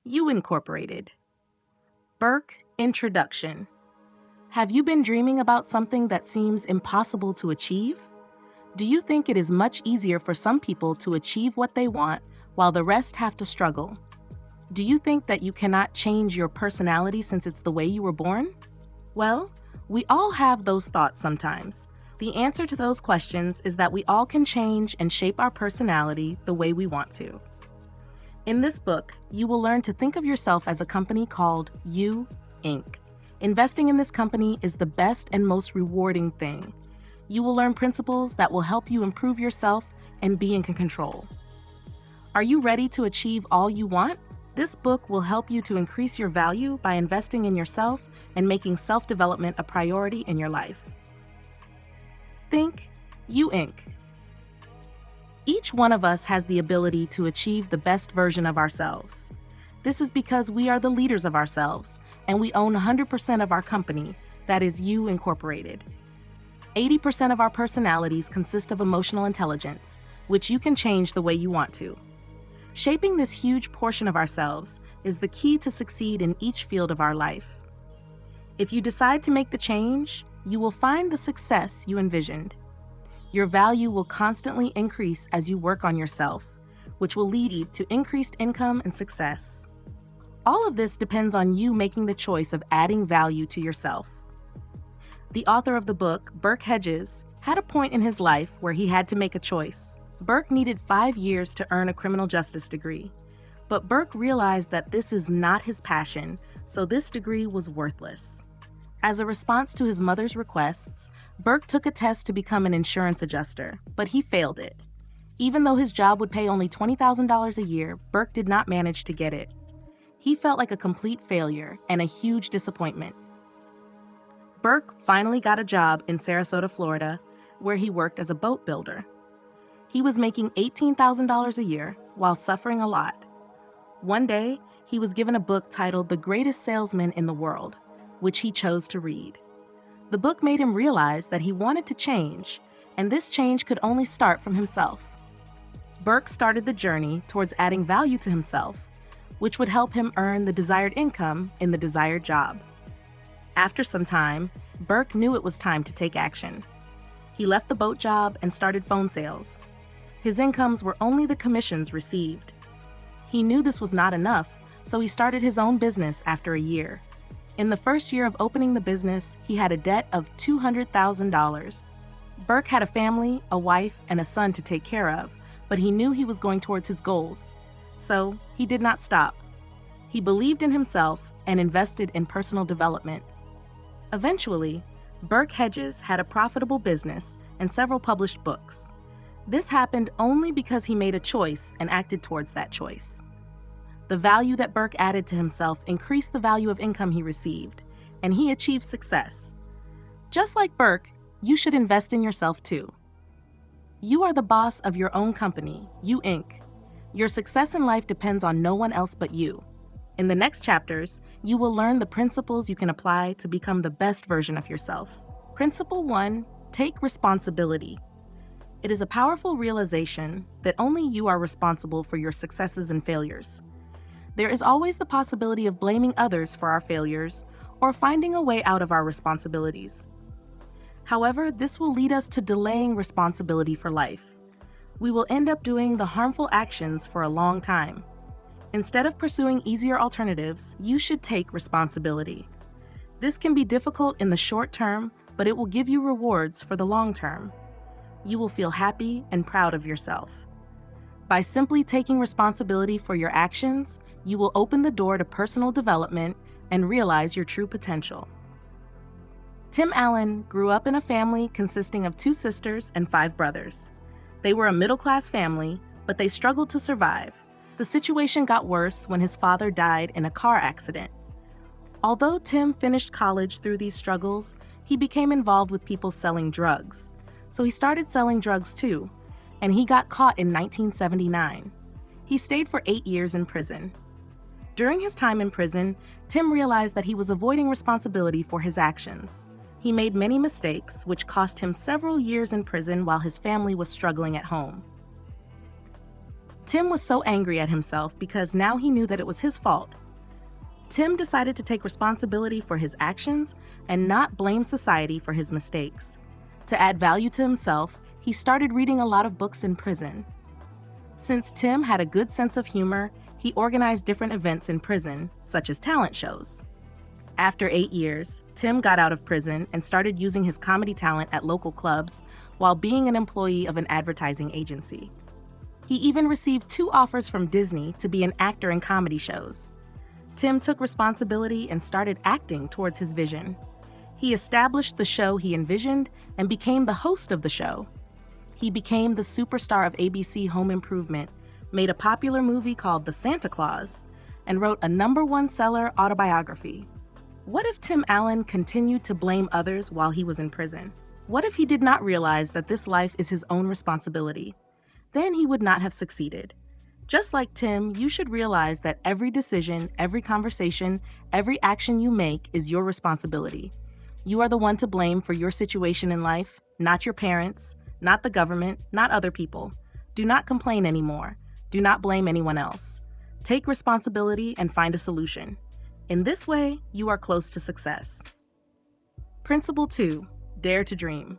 You Incorporated. Burke Introduction. Have you been dreaming about something that seems impossible to achieve? Do you think it is much easier for some people to achieve what they want while the rest have to struggle? Do you think that you cannot change your personality since it's the way you were born? Well, we all have those thoughts sometimes. The answer to those questions is that we all can change and shape our personality the way we want to. In this book, you will learn to think of yourself as a company called You, Inc. Investing in this company is the best and most rewarding thing. You will learn principles that will help you improve yourself and be in control. Are you ready to achieve all you want? This book will help you to increase your value by investing in yourself and making self-development a priority in your life. Think You, Inc. Each one of us has the ability to achieve the best version of ourselves. This is because we are the leaders of ourselves, and we own 100% of our company, that is You Incorporated. 80% of our personalities consist of emotional intelligence, which you can change the way you want to. Shaping this huge portion of ourselves is the key to succeed in each field of our life. If you decide to make the change, you will find the success you envisioned. Your value will constantly increase as you work on yourself, which will lead to increased income and success. All of this depends on you making the choice of adding value to yourself. The author of the book, Burke Hedges, had a point in his life where he had to make a choice. Burke needed 5 years to earn a criminal justice degree, but Burke realized that this is not his passion, so this degree was worthless. As a response to his mother's requests, Burke took a test to become an insurance adjuster, but he failed it. Even though his job would pay only $20,000 a year, Burke did not manage to get it. He felt like a complete failure and a huge disappointment. Burke finally got a job in Sarasota, Florida, where he worked as a boat builder. He was making $18,000 a year while suffering a lot. One day, he was given a book titled The Greatest Salesman in the World, which he chose to read. The book made him realize that he wanted to change, and this change could only start from himself. Burke started the journey towards adding value to himself, which would help him earn the desired income in the desired job. After some time, Burke knew it was time to take action. He left the boat job and started phone sales. His incomes were only the commissions received. He knew this was not enough, so he started his own business after a year. In the first year of opening the business, he had a debt of $200,000. Burke had a family, a wife, and a son to take care of, but he knew he was going towards his goals. So he did not stop. He believed in himself and invested in personal development. Eventually, Burke Hedges had a profitable business and several published books. This happened only because he made a choice and acted towards that choice. The value that Burke added to himself increased the value of income he received, and he achieved success. Just like Burke, you should invest in yourself too. You are the boss of your own company, You Inc. Your success in life depends on no one else but you. In the next chapters, you will learn the principles you can apply to become the best version of yourself. Principle 1, take responsibility. It is a powerful realization that only you are responsible for your successes and failures. There is always the possibility of blaming others for our failures or finding a way out of our responsibilities. However, this will lead us to delaying responsibility for life. We will end up doing the harmful actions for a long time. Instead of pursuing easier alternatives, you should take responsibility. This can be difficult in the short term, but it will give you rewards for the long term. You will feel happy and proud of yourself. By simply taking responsibility for your actions, you will open the door to personal development and realize your true potential. Tim Allen grew up in a family consisting of 2 sisters and 5 brothers. They were a middle-class family, but they struggled to survive. The situation got worse when his father died in a car accident. Although Tim finished college through these struggles, he became involved with people selling drugs. So he started selling drugs too, and he got caught in 1979. He stayed for 8 years in prison. During his time in prison, Tim realized that he was avoiding responsibility for his actions. He made many mistakes, which cost him several years in prison while his family was struggling at home. Tim was so angry at himself because now he knew that it was his fault. Tim decided to take responsibility for his actions and not blame society for his mistakes. To add value to himself, he started reading a lot of books in prison. Since Tim had a good sense of humor, he organized different events in prison, such as talent shows. After 8 years, Tim got out of prison and started using his comedy talent at local clubs while being an employee of an advertising agency. He even received 2 offers from Disney to be an actor in comedy shows. Tim took responsibility and started acting towards his vision. He established the show he envisioned and became the host of the show. He became the superstar of ABC Home Improvement, made a popular movie called The Santa Claus, and wrote a #1 seller autobiography. What if Tim Allen continued to blame others while he was in prison? What if he did not realize that this life is his own responsibility? Then he would not have succeeded. Just like Tim, you should realize that every decision, every conversation, every action you make is your responsibility. You are the one to blame for your situation in life, not your parents, not the government, not other people. Do not complain anymore. Do not blame anyone else. Take responsibility and find a solution. In this way, you are close to success. Principle 2, dare to dream.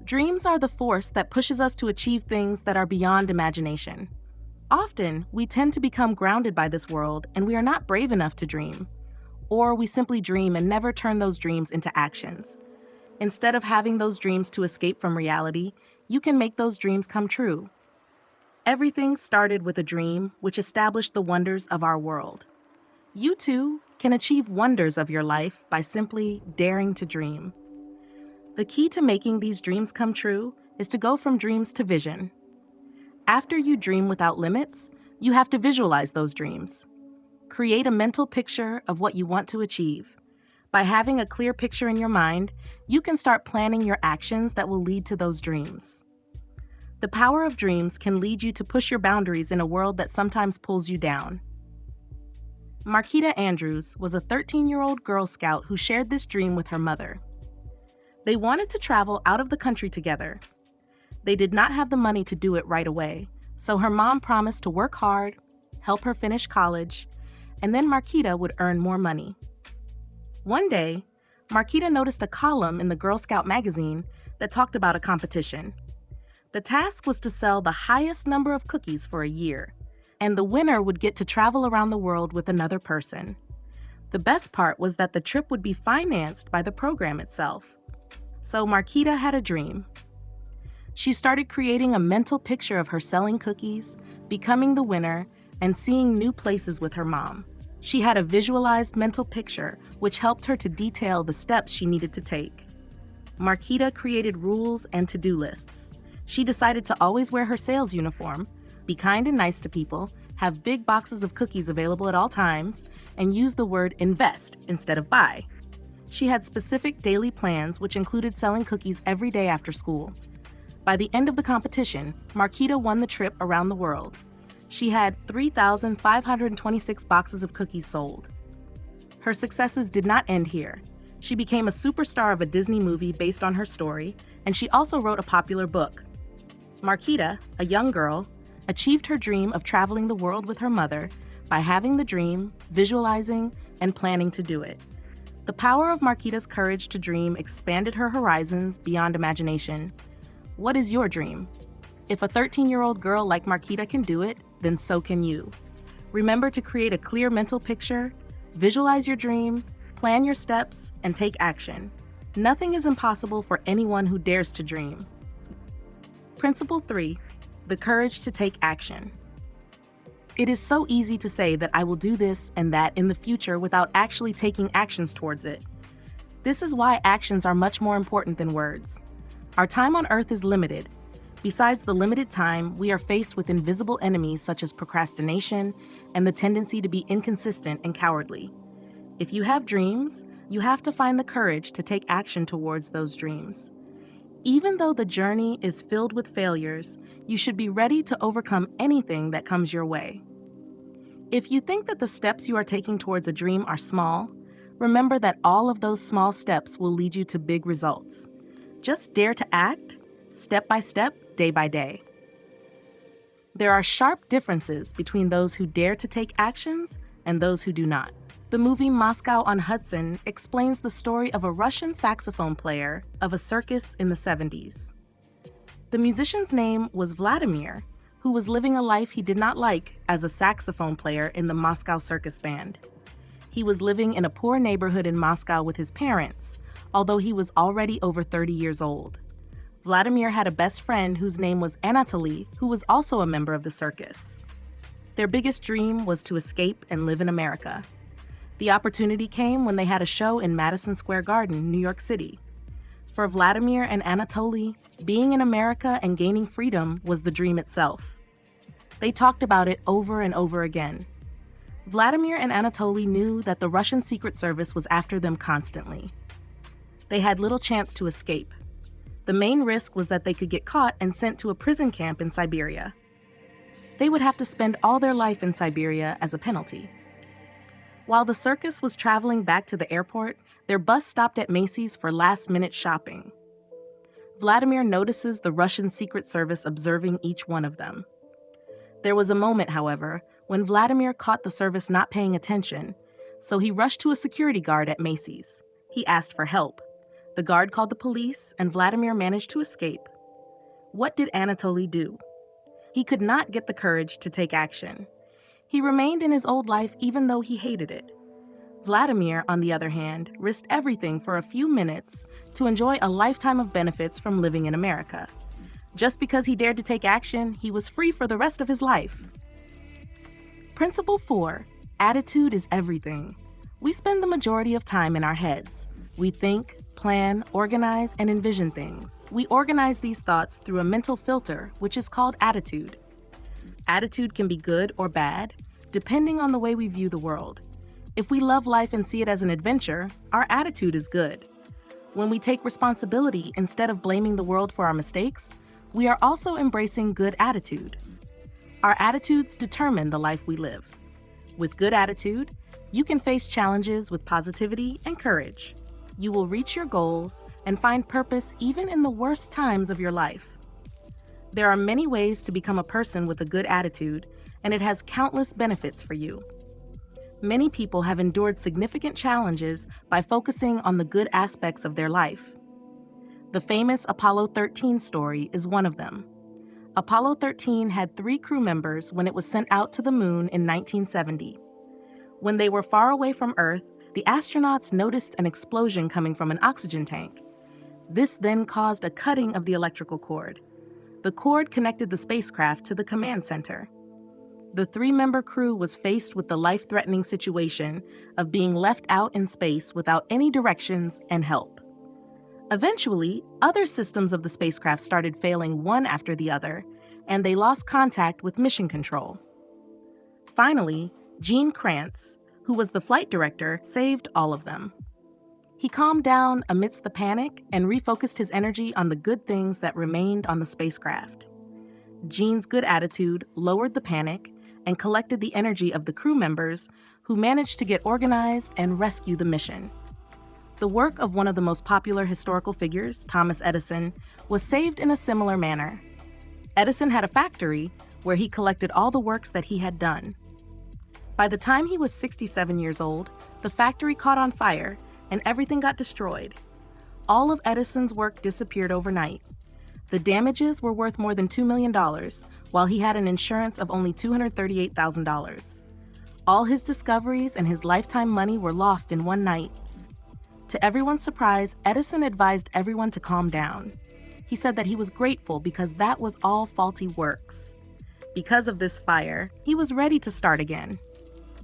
Dreams are the force that pushes us to achieve things that are beyond imagination. Often, we tend to become grounded by this world and we are not brave enough to dream. Or we simply dream and never turn those dreams into actions. Instead of having those dreams to escape from reality, you can make those dreams come true. Everything started with a dream which established the wonders of our world. You too can achieve wonders of your life by simply daring to dream. The key to making these dreams come true is to go from dreams to vision. After you dream without limits, you have to visualize those dreams. Create a mental picture of what you want to achieve. By having a clear picture in your mind, you can start planning your actions that will lead to those dreams. The power of dreams can lead you to push your boundaries in a world that sometimes pulls you down. Marquita Andrews was a 13-year-old Girl Scout who shared this dream with her mother. They wanted to travel out of the country together. They did not have the money to do it right away, so her mom promised to work hard, help her finish college, and then Marquita would earn more money. One day, Marquita noticed a column in the Girl Scout magazine that talked about a competition. The task was to sell the highest number of cookies for a year, and the winner would get to travel around the world with another person. The best part was that the trip would be financed by the program itself. So Marquita had a dream. She started creating a mental picture of her selling cookies, becoming the winner, and seeing new places with her mom. She had a visualized mental picture which helped her to detail the steps she needed to take. Marquita created rules and to-do lists. She decided to always wear her sales uniform, be kind and nice to people, have big boxes of cookies available at all times, and use the word invest instead of buy. She had specific daily plans which included selling cookies every day after school. By the end of the competition, Marquita won the trip around the world. She had 3,526 boxes of cookies sold. Her successes did not end here. She became a superstar of a Disney movie based on her story, and she also wrote a popular book. Marquita, a young girl, achieved her dream of traveling the world with her mother by having the dream, visualizing, and planning to do it. The power of Marquita's courage to dream expanded her horizons beyond imagination. What is your dream? If a 13-year-old girl like Marquita can do it, then so can you. Remember to create a clear mental picture, visualize your dream, plan your steps, and take action. Nothing is impossible for anyone who dares to dream. Principle 3, the courage to take action. It is so easy to say that I will do this and that in the future without actually taking actions towards it. This is why actions are much more important than words. Our time on Earth is limited. Besides the limited time, we are faced with invisible enemies such as procrastination and the tendency to be inconsistent and cowardly. If you have dreams, you have to find the courage to take action towards those dreams. Even though the journey is filled with failures, you should be ready to overcome anything that comes your way. If you think that the steps you are taking towards a dream are small, remember that all of those small steps will lead you to big results. Just dare to act, step by step, day by day. There are sharp differences between those who dare to take actions and those who do not. The movie Moscow on Hudson explains the story of a Russian saxophone player of a circus in the 70s. The musician's name was Vladimir, who was living a life he did not like as a saxophone player in the Moscow circus band. He was living in a poor neighborhood in Moscow with his parents, although he was already over 30 years old. Vladimir had a best friend whose name was Anatoly, who was also a member of the circus. Their biggest dream was to escape and live in America. The opportunity came when they had a show in Madison Square Garden, New York City. For Vladimir and Anatoly, being in America and gaining freedom was the dream itself. They talked about it over and over again. Vladimir and Anatoly knew that the Russian Secret Service was after them constantly. They had little chance to escape. The main risk was that they could get caught and sent to a prison camp in Siberia. They would have to spend all their life in Siberia as a penalty. While the circus was traveling back to the airport, their bus stopped at Macy's for last-minute shopping. Vladimir notices the Russian Secret Service observing each one of them. There was a moment, however, when Vladimir caught the service not paying attention, so he rushed to a security guard at Macy's. He asked for help. The guard called the police, and Vladimir managed to escape. What did Anatoly do? He could not get the courage to take action. He remained in his old life even though he hated it. Vladimir, on the other hand, risked everything for a few minutes to enjoy a lifetime of benefits from living in America. Just because he dared to take action, he was free for the rest of his life. Principle 4. Attitude is everything. We spend the majority of time in our heads. We think, plan, organize, and envision things. We organize these thoughts through a mental filter, which is called attitude. Attitude can be good or bad, depending on the way we view the world. If we love life and see it as an adventure, our attitude is good. When we take responsibility instead of blaming the world for our mistakes, we are also embracing good attitude. Our attitudes determine the life we live. With good attitude, you can face challenges with positivity and courage. You will reach your goals and find purpose even in the worst times of your life. There are many ways to become a person with a good attitude, and it has countless benefits for you. Many people have endured significant challenges by focusing on the good aspects of their life. The famous Apollo 13 story is one of them. Apollo 13 had 3 crew members when it was sent out to the moon in 1970. When they were far away from Earth, the astronauts noticed an explosion coming from an oxygen tank. This then caused a cutting of the electrical cord. The cord connected the spacecraft to the command center. The 3-member crew was faced with the life-threatening situation of being left out in space without any directions and help. Eventually, other systems of the spacecraft started failing one after the other, and they lost contact with mission control. Finally, Gene Kranz, who was the flight director, saved all of them. He calmed down amidst the panic and refocused his energy on the good things that remained on the spacecraft. Gene's good attitude lowered the panic and collected the energy of the crew members, who managed to get organized and rescue the mission. The work of one of the most popular historical figures, Thomas Edison, was saved in a similar manner. Edison had a factory where he collected all the works that he had done. By the time he was 67 years old, the factory caught on fire and everything got destroyed. All of Edison's work disappeared overnight. The damages were worth more than $2 million, while he had an insurance of only $238,000. All his discoveries and his lifetime money were lost in one night. To everyone's surprise, Edison advised everyone to calm down. He said that he was grateful because that was all faulty works. Because of this fire, he was ready to start again.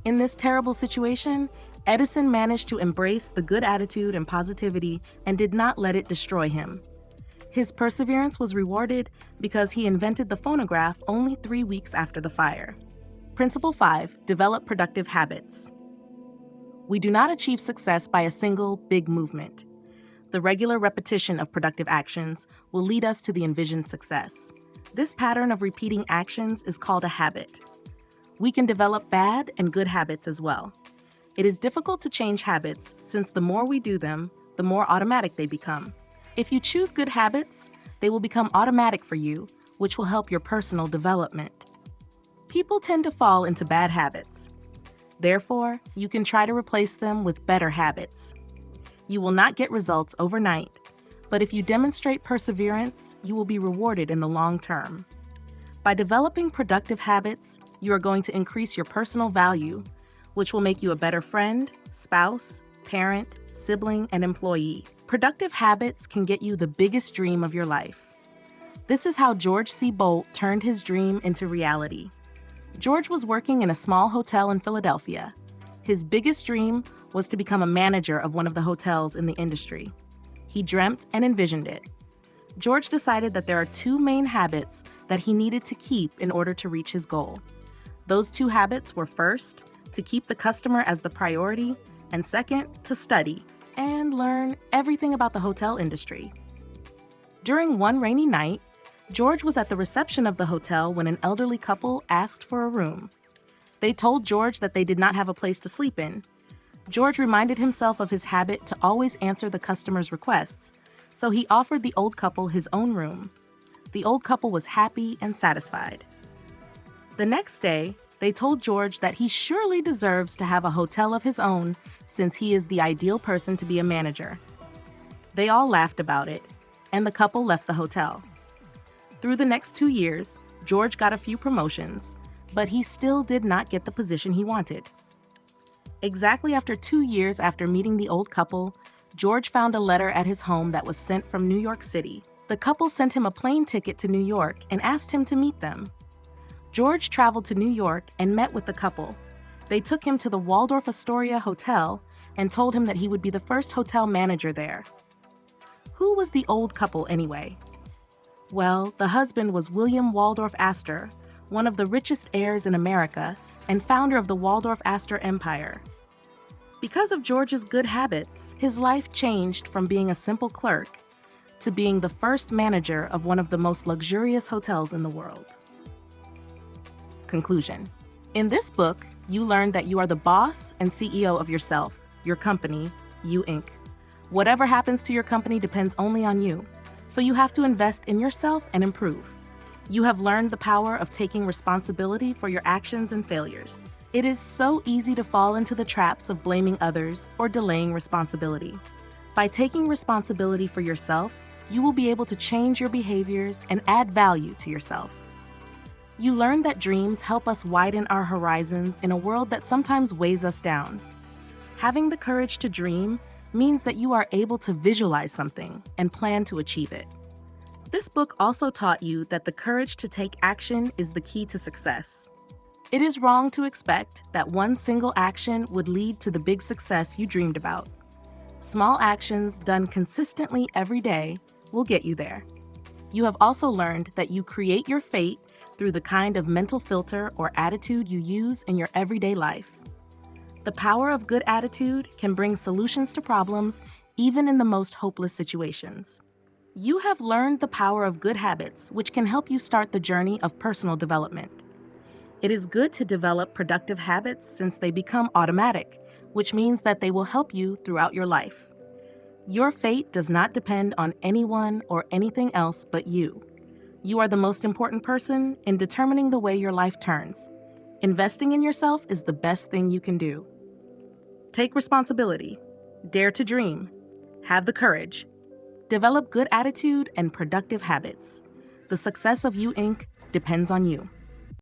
In this terrible situation, Edison managed to embrace the good attitude and positivity and did not let it destroy him. His perseverance was rewarded because he invented the phonograph only 3 weeks after the fire. Principle 5. Develop productive habits. We do not achieve success by a single big movement. The regular repetition of productive actions will lead us to the envisioned success. This pattern of repeating actions is called a habit. We can develop bad and good habits as well. It is difficult to change habits since the more we do them, the more automatic they become. If you choose good habits, they will become automatic for you, which will help your personal development. People tend to fall into bad habits. Therefore, you can try to replace them with better habits. You will not get results overnight, but if you demonstrate perseverance, you will be rewarded in the long term. By developing productive habits, you are going to increase your personal value, which will make you a better friend, spouse, parent, sibling, and employee. Productive habits can get you the biggest dream of your life. This is how George C. Bolt turned his dream into reality. George was working in a small hotel in Philadelphia. His biggest dream was to become a manager of one of the hotels in the industry. He dreamt and envisioned it. George decided that there are two main habits that he needed to keep in order to reach his goal. Those two habits were, first, to keep the customer as the priority, and second, to study and learn everything about the hotel industry. During one rainy night, George was at the reception of the hotel when an elderly couple asked for a room. They told George that they did not have a place to sleep in. George reminded himself of his habit to always answer the customer's requests, so he offered the old couple his own room. The old couple was happy and satisfied. The next day, they told George that he surely deserves to have a hotel of his own since he is the ideal person to be a manager. They all laughed about it, and the couple left the hotel. Through the next 2 years, George got a few promotions, but he still did not get the position he wanted. Exactly after 2 years after meeting the old couple, George found a letter at his home that was sent from New York City. The couple sent him a plane ticket to New York and asked him to meet them. George traveled to New York and met with the couple. They took him to the Waldorf Astoria Hotel and told him that he would be the first hotel manager there. Who was the old couple anyway? Well, the husband was William Waldorf Astor, one of the richest heirs in America and founder of the Waldorf Astor Empire. Because of George's good habits, his life changed from being a simple clerk to being the first manager of one of the most luxurious hotels in the world. Conclusion. In this book, you learn that you are the boss and CEO of yourself, your company, You Inc. Whatever happens to your company depends only on you, so you have to invest in yourself and improve. You have learned the power of taking responsibility for your actions and failures. It is so easy to fall into the traps of blaming others or delaying responsibility. By taking responsibility for yourself, you will be able to change your behaviors and add value to yourself. You learn that dreams help us widen our horizons in a world that sometimes weighs us down. Having the courage to dream means that you are able to visualize something and plan to achieve it. This book also taught you that the courage to take action is the key to success. It is wrong to expect that one single action would lead to the big success you dreamed about. Small actions done consistently every day will get you there. You have also learned that you create your fate through the kind of mental filter or attitude you use in your everyday life. The power of good attitude can bring solutions to problems even in the most hopeless situations. You have learned the power of good habits, which can help you start the journey of personal development. It is good to develop productive habits since they become automatic, which means that they will help you throughout your life. Your fate does not depend on anyone or anything else but you. You are the most important person in determining the way your life turns. Investing in yourself is the best thing you can do. Take responsibility. Dare to dream. Have the courage. Develop good attitude and productive habits. The success of You Inc. depends on you.